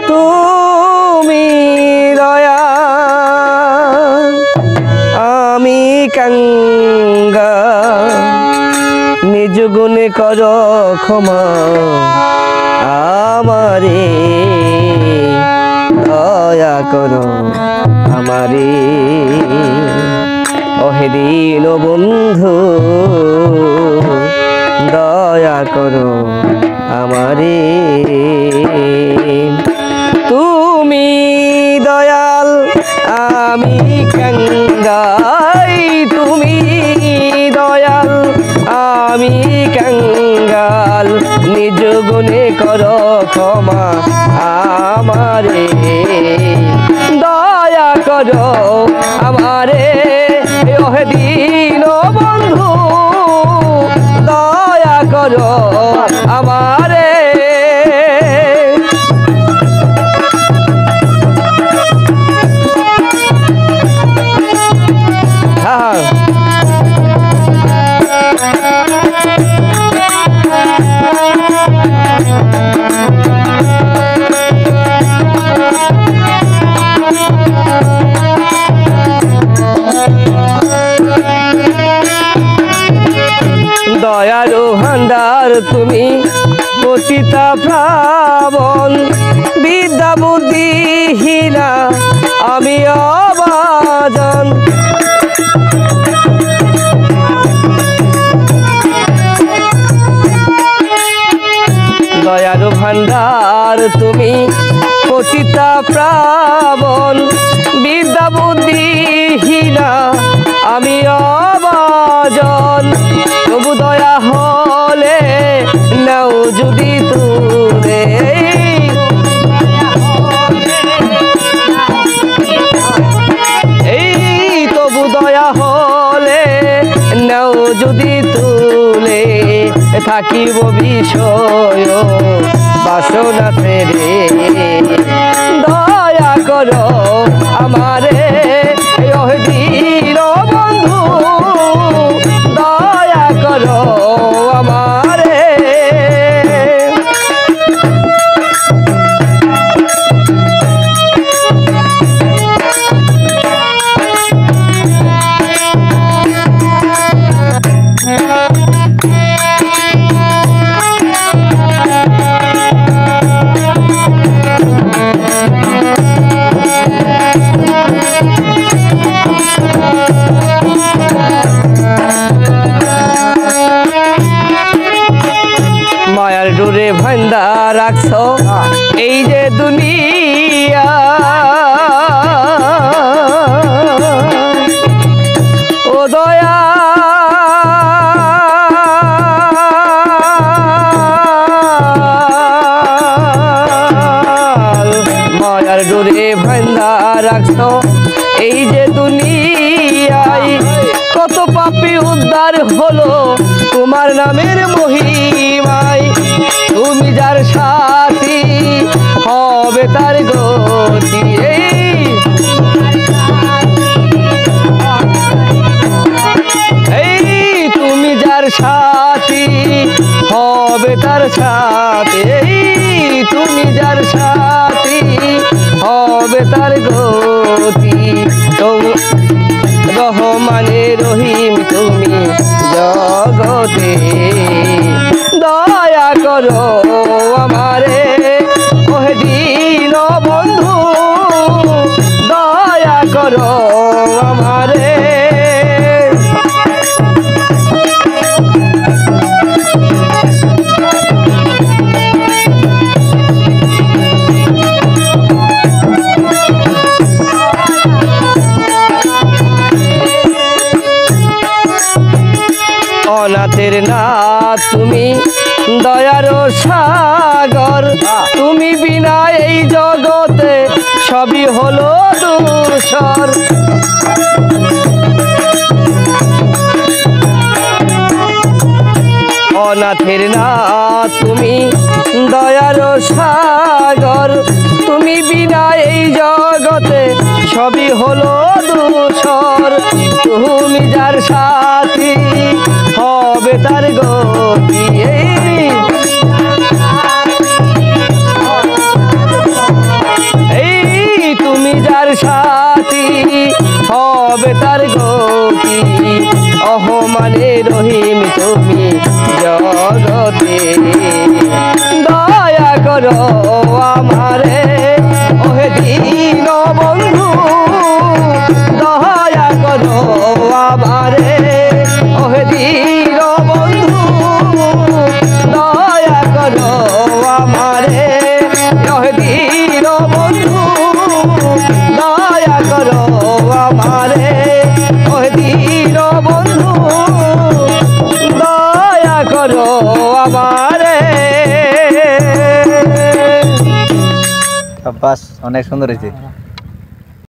তুমি দয়া আমি কাঙ্গা নিজ গুণে কর ক্ষমা আমারে দয়া করো আমারে ওহে দীন বন্ধু দয়া করো আমারে তুমি দয়াল আমি কাঙ্গাল তুমি দয়াল আমি কাঙ্গাল নিজ গুণে করো ক্ষমা আমারে দয়া করো আমারে ওহে দীন বন্ধু দয়া করো আমারে দয়ারু ভান্ডার তুমি পতিতা প্রাবণ বিদ্যা বুদ্ধিহীনা আমি অবাজন দয়ারু ভান্ডার তুমি পতিতা প্রাবণ বিদ্যা বুদ্ধিহীনা আমি অবাজন তবু দয়া হলে নাও যদি তুলে এই তবু দয়া হলে নাও যদি তুলে থাকিব বিষয় বাসনা ছেড়ে দয়া করো আমারে ওহে দীন বন্ধু দয়া করো আমারে মায়ার ডোরে ভান্দা রাখছো এই যে দুনিয়া ও দয়া মায়ার ডোরে ভান্দা রাখছো এই যে দুনিয়ায় কত পাপী উদ্ধার হলো তোমার নামের মহিমায় তুমি যার সাথী হবে তার গতি এই তুমি যার সাথী হবে তার সাথে তুমি যার সাথী হবে তার গতি রহমানে রহিম তুমি জগতে দয়া করো আমারে ওহে দীন বন্ধু দয়া করো আমারে অনাথের নাথ তুমি দয়ার সাগর তুমি বিনা এই জগতে সবই হলো ধূসর অনাথের নাথ তুমি দয়ার সাগর তুমি বিনা এই জগতে সবই হলো দূষর। তুমি যার সাথী হবে তার গতি। এই তুমি যার সাথী হবে তার গতি। অহমানে রহিম তুমি জগতে, দয়া করো আমারে ওহে দীন বন্ধু, দয়া করো আমারে ওহে দীন বন্ধু, দয়া করো আমারে ওহে দীন বন্ধু, দয়া করো আমারে ওহে দীন বন্ধু, দয়া করো আমারে। বাস অনেক সুন্দর হয়েছে।